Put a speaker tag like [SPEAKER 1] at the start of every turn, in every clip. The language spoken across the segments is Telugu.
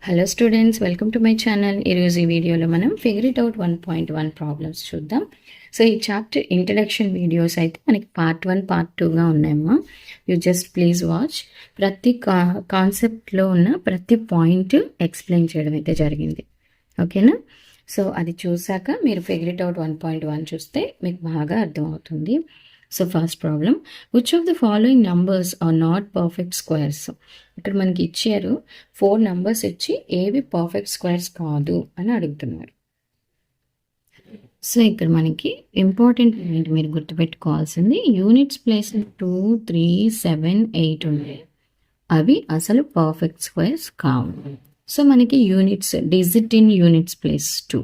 [SPEAKER 1] Hello students, welcome to my channel. ఈరోజు ఈ వీడియోలో మనం ఫిగర్ ఇట్ అవుట్ 1.1 ప్రాబ్లమ్స్ చూద్దాం. సో ఈ చాప్టర్ ఇంట్రడక్షన్ వీడియోస్ అయితే మనకి పార్ట్ 1 పార్ట్ 2గా ఉన్నాయమ్మా. You just please watch. ప్రతి కాన్సెప్ట్లో ఉన్న ప్రతి పాయింట్ ఎక్స్ప్లెయిన్ చేయడం అయితే జరిగింది. ఓకేనా? సో అది చూసాక మీరు ఫిగర్ ఇట్ అవుట్ 1.1 చూస్తే మీకు బాగా అర్థమవుతుంది. So first problem, which of the following numbers are not perfect squares. ఇక్కడ మనకి ఇచ్చారు 4 నంబర్స్ ఇచ్చి ఏవి పర్ఫెక్ట్ స్క్వేర్స్ కాదు అని అడుగుతున్నారు. సో ఇక్కడ మనకి ఇంపార్టెంట్ పాయింట్ మీరు గుర్తుపెట్టుకోవాల్సింది, యూనిట్స్ ప్లేస్ 2, 3, 7, 8 ఉన్నాయి. అవి అసలు పర్ఫెక్ట్ స్క్వేర్స్ కావు. సో మనకి units digit in units place 2.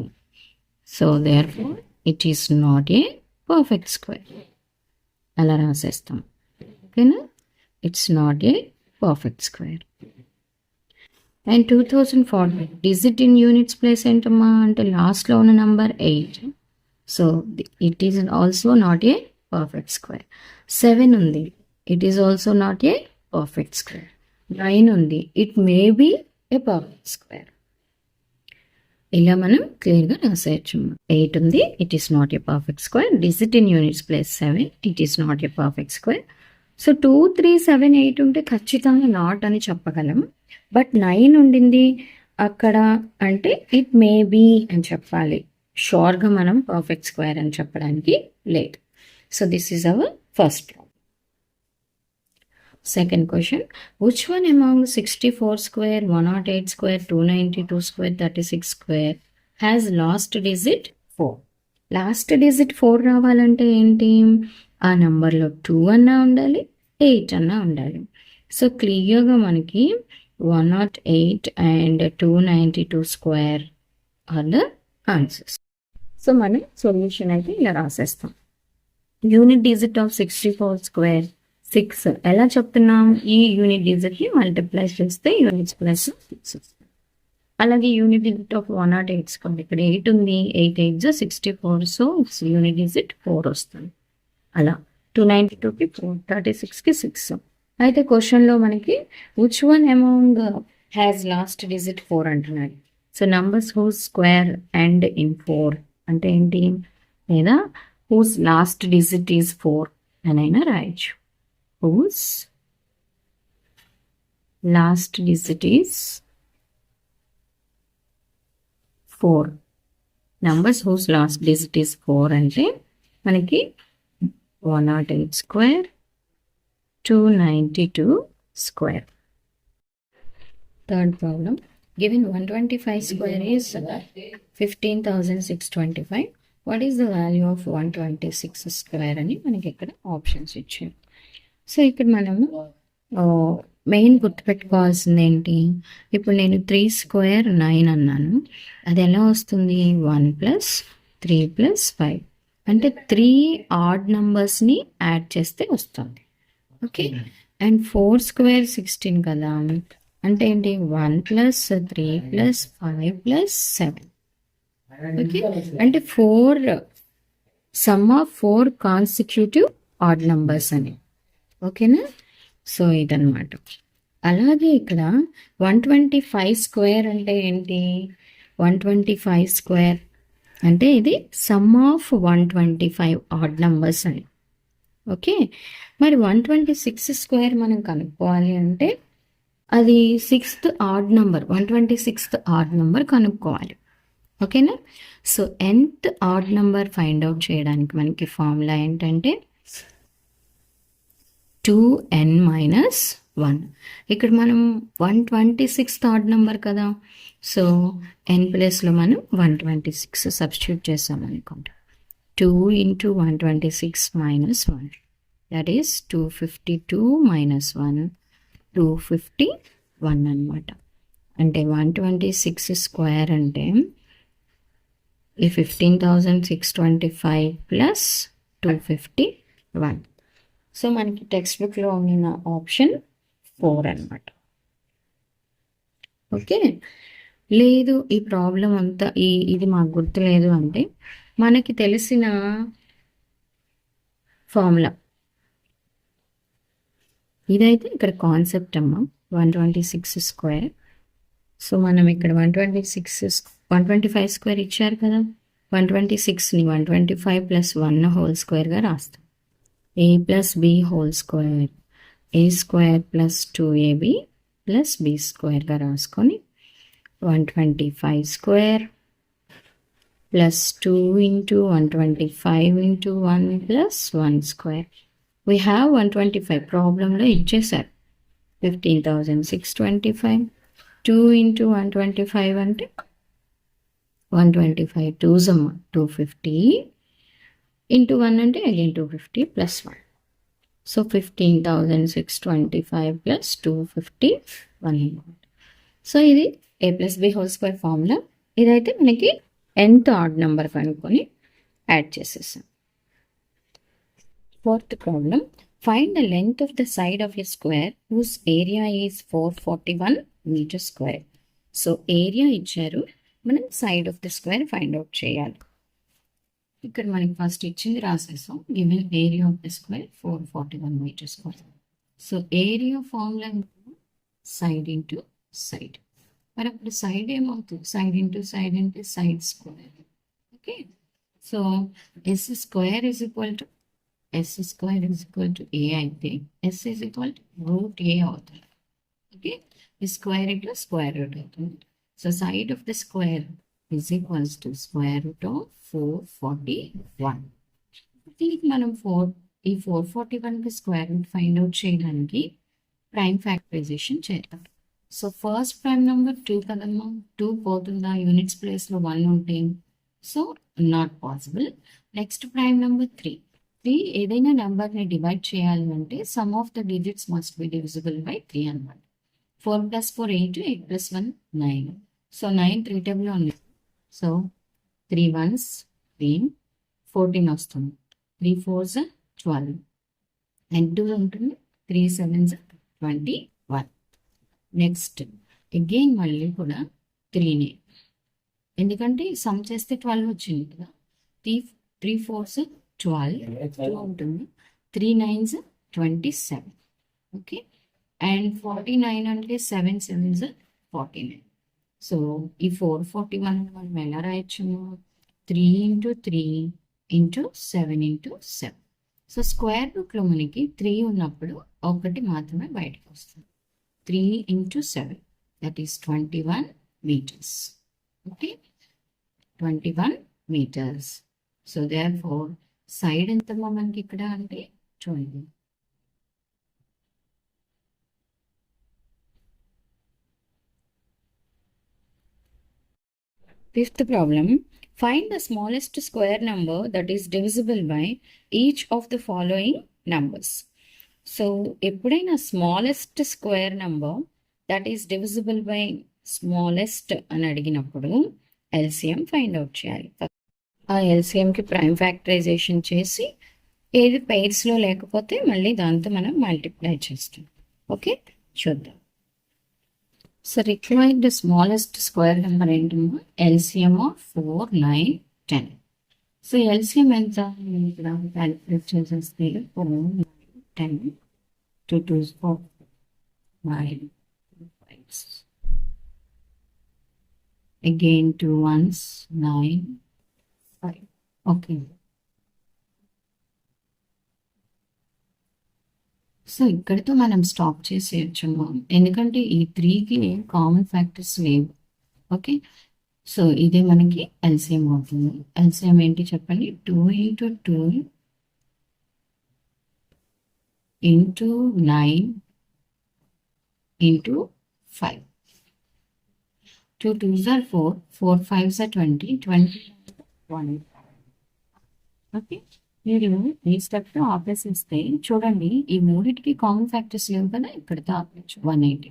[SPEAKER 1] So therefore it is not a perfect square. అలా రాసేస్తాం. ఓకేనా? It's not a perfect square. And 2040 digit in units place ఏంటమ్మా అంటే లాస్ట్లో ఉన్న number 8. So it is also not a perfect square. 7 ఉంది, it is also not a perfect square. 9 ఉంది, it may be a perfect square. ఇలా మనం క్లియర్గా రాసేయచ్చు. 8 ఉంది, it is not a perfect square. Digit in units place 7, it is not a perfect square. So 2, 3, 7, 8 ఉంటే ఖచ్చితంగా నాట్ అని చెప్పగలం. బట్ 9 ఉండింది అక్కడ అంటే ఇట్ మే బీ అని చెప్పాలి. షూర్గా మనం పర్ఫెక్ట్ స్క్వేర్ అని చెప్పడానికి లేదు. So this is our first problem. Second question, which one among 64 square, 108 square, 292 square, 36 square has last digit 4? Last digit 4 రావాలంటే ఏంటి? ఆ నంబర్లో 2 అన్నా ఉండాలి, 8 అన్నా ఉండాలి. సో క్లియర్గా మనకి 108 and 292 square are the answers. So మనం సొల్యూషన్ అయితే ఇలా రాసేస్తాం. Unit digit of 64 square 6. ఎలా చెప్తున్నాం? ఈ యూనిట్ డిజిట్ని మల్టిప్లై చేస్తే యూనిట్స్ ప్లస్ 6 వస్తుంది. అలాగే యూనిట్ డిజిట్ ఆఫ్ 108 స్క్వేర్, ఇక్కడ 8 ఉంది, 8 8 64. సో యూనిట్ డిజిట్ 4 వస్తుంది. అలా 292కి 4, 36కి 6. అయితే క్వశ్చన్లో మనకి which one among has last digit 4 అంటున్నాడు. So numbers whose square and in 4 అంటే ఏంటి? లేదా హూస్ లాస్ట్ డిజిట్ ఈజ్ 4 అని అయినా రాయొచ్చు. Whose last digit is 4. Numbers whose last digit is 4 అంటే మనకి 108 square, 292 square. Third problem, given 125 square is 15,625. What is the value of 126 square అని మనకి ఇక్కడ ఆప్షన్స్ ఇచ్చారు. సో ఇక్కడ మనము మెయిన్ గుర్తుపెట్టుకోవాల్సింది ఏంటి? ఇప్పుడు నేను 3 స్క్వేర్ 9 అన్నాను. అది ఎలా వస్తుంది? 1 + 3 + 5 అంటే 3 ఆడ్ నంబర్స్ని యాడ్ చేస్తే వస్తుంది. ఓకే. అండ్ 4 స్క్వేర్ 16 కదా, అంటే ఏంటి? 1 + 3 + 5 + 7. ఓకే. అంటే 4 some of 4 consecutive add numbers అని. ఓకేనా? సో ఇదన్నమాట. అలాగే ఇక్కడ 125 స్క్వేర్ అంటే ఏంటి? 125 స్క్వేర్ అంటే ఇది సమ్ ఆఫ్ 125 ఆడ్ నంబర్స్ అని. ఓకే. మరి 126 స్క్వేర్ మనం కనుక్కోవాలి అంటే అది 6th odd number, 126th odd number కనుక్కోవాలి. ఓకేనా? So nth odd number find out చేయడానికి మనకి ఫార్ములా ఏంటంటే 2n - 1. ఇక్కడ మనం 126th ఆడ్ నెంబర్ కదా, సో n ప్లేస్లో మనం 126 సబ్స్టిట్యూట్ చేసాం అనుకోండి. 2 × 126 - 1 దట్ ఈస్ 252 - 1 251 అనమాట. అంటే 126 స్క్వేర్ అంటే ఈ 15,625 + 251. సో మనకి టెక్స్ట్ బుక్లో ఉన్న ఆప్షన్ 4 అనమాట. ఓకే. లేదు ఈ ప్రాబ్లం అంతా ఇది మాకు గుర్తులేదు అంటే మనకి తెలిసిన ఫార్ములా ఇదైతే ఇక్కడ కాన్సెప్ట్ అమ్మ. 126 స్క్వేర్ సో మనం ఇక్కడ 125 స్క్వేర్ ఇచ్చారు కదా, 126ని 125 ప్లస్ 1 హోల్ స్క్వేర్గా రాస్తాం. A plus B whole square, A square plus 2ab plus B స్క్వేర్గా రాసుకొని 125 square plus 2 into 125 into 1 plus 1 square. We have 125 ప్రాబ్లంలో ఇచ్చేసారు. 15,625. 2 ఇంటూ 125 అంటే 125 2s 250 ఇంటూ 1 అంటే again 250 plus 1. So 15,625 plus 250 100. So ఇది A plus B whole square formula. ఇదైతే మనకి nth ఆడ్ నెంబర్ కనుక్కొని యాడ్ చేసేసాం. Fourth problem, find the length of the side of a square whose area is 441 meter square. So area ఇచ్చారు, మనం side of the square find out చేయాలి. ఇక్కడ మనకి ఫస్ట్ ఇచ్చింది రాసేసాం. Given area of the square 441 metre square. So area formula side into side. మరి అప్పుడు సైడ్ ఏమవుతుంది? సైడ్ ఇంటూ సైడ్ అంటే side square. Okay, so S square is equal to a అయితే s is equal to root a అవుతుంది. ఓకే, ఈ స్క్వేర్ ఇంటూ స్క్వేర్ రూట్ అవుతుంది. So side of the square is equals to square root of 441. దీనికి మనం ఈ 441కి స్క్వేర్ రూట్ ఫైండ్ అవుట్ చేయడానికి ప్రైమ్ ఫ్యాక్టరైజేషన్ చేద్దాం. సో ఫస్ట్ ప్రైమ్ నెంబర్ 2 కదమ్మా, 2 పోతుందా? యూనిట్స్ ప్లేస్లో 1 ఉంటే, so not possible. Next prime number 3 ఏదైనా నెంబర్ని డివైడ్ చేయాలి అంటే some of the digits must be divisible by 3 అనమాట. 4 + 4 8, 8 + 1 9. సో 9 3 టేబుల్లో ఉంది. సో 3 1s 3, 14 వస్తుంది. 3 4s 12 అండ్ 2 ఉంటుంది. 3 7s 21. నెక్స్ట్ అగైన్ మళ్ళీ కూడా 3నే, ఎందుకంటే సమ్ చేస్తే 12 వచ్చింది కదా. 3 4s 12 ఉంటుంది. 3 9s 27. ఓకే, అండ్ 49 అంటే 7 7s 49. సో ఈ 441 మనం ఎలా రాయొచ్చు? 3 into 3 into 7 into 7. So square రూట్లో మనకి 3 ఉన్నప్పుడు ఒకటి మాత్రమే బయటకు వస్తుంది. 3 into 7 that is 21 meters. Okay, 21 meters. So therefore side ఎంతమ్మా మనకి ఇక్కడ అంటే చూడండి, fifth problem, find the smallest square number that is divisible by each of the following numbers. So ఎప్పుడైనా smallest square number that is divisible by smallest అని అడిగినప్పుడు ఎల్సిఎం ఫైండ్ అవుట్ చేయాలి. ఆ ఎల్సిఎంకి ప్రైమ్ ఫ్యాక్టరైజేషన్ చేసి ఏది పెయిర్స్లో లేకపోతే మళ్ళీ దాంతో మనం మల్టిప్లై చేస్తాం. ఓకే, చూద్దాం. So required smallest square number ఏంటమ్మా? LCM of 4 9 10. సో ఎల్సిఎం ఎంత? ఇక్కడ క్యాలిక్యులేట్ చేసేస్తే 4 9 10 2 2s 4 9 5 again 2 1s 9 5. Okay, so ఇక్కడితో మనం స్టాప్ చేసేయచ్చు, ఎందుకంటే ఈ 3కి కామన్ ఫ్యాక్టర్స్ లేవు. ఓకే, సో ఇదే మనకి ఎల్సిఎం అవుతుంది. ఎల్సిఎం ఏంటి చెప్పండి? 2 into 2 into 9 into 5. 2 2s are 4, 4 5s are 20, 20 1. Okay, మీరు ఈ స్టెప్తో ఆపేసిస్తే చూడండి, ఈ మూడింటికి కామన్ ఫ్యాక్టర్స్ లేవు కదా, ఇక్కడితో ఆపచ్చు 180.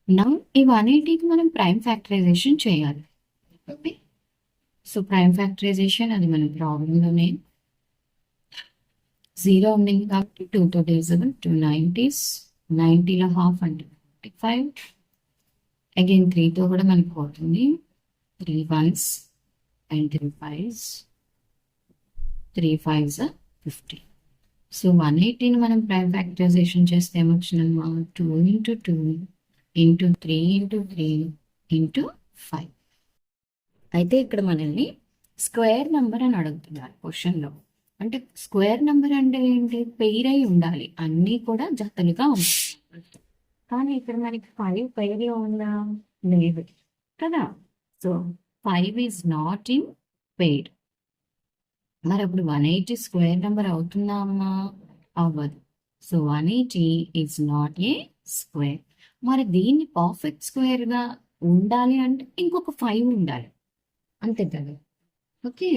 [SPEAKER 1] నా ఈ 180కి మనం ప్రైమ్ ఫ్యాక్టరైజేషన్ చేయాలి. ఓకే, సో ప్రైమ్ ఫ్యాక్టరైజేషన్ అది మన ప్రాబ్లంలోనే 0 ఉంది కాబట్టి 2తో డివిజిబుల్. 2 90s, 90లో హాఫ్ అంటే 45. అగైన్ 3తో కూడా మనకి పోతుంది. 3 1s and 3 5s, 3 5s 50. So 180ని మనం ప్రైమ్ ఫ్యాక్టరైజేషన్ చేస్తే ఏమొచ్చిందమ్మా? 2 ఇంటూ 2 ఇంటూ 3 ఇంటూ 3 ఇంటూ 5. అయితే ఇక్కడ మనల్ని స్క్వేర్ నెంబర్ అని అడుగుతున్నారు క్వశ్చన్లో. అంటే స్క్వేర్ నెంబర్ అంటే ఏంటి? పెయిర్ అయి ఉండాలి, అన్నీ కూడా జతలుగా ఉండాలి. కానీ ఇక్కడ మనకి 5 పెయిర్లో ఉందా? లేదు కదా. So 5 is not in pair. మరి అప్పుడు 180 స్క్వేర్ నెంబర్ అవుతుందా అమ్మా? అవ్వదు. So 180 is not a square. మరి దీన్ని పర్ఫెక్ట్ స్క్వేర్గా ఉండాలి అంటే ఇంకొక 5 ఉండాలి, అంతే కదా. Okay,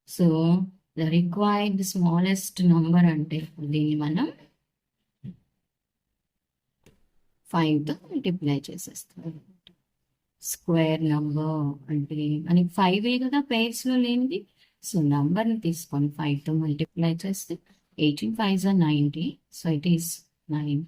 [SPEAKER 1] so the required smallest number అంటే దీన్ని మనం 5తో మల్టిప్లై చేసేస్తాం. స్క్వేర్ నంబర్ అంటే మనకి 5 కదా పేర్స్లో లేనిది. సో నంబర్ని తీసుకొని 5తో మల్టిప్లై చేస్తే 18 5 90. So it is 9.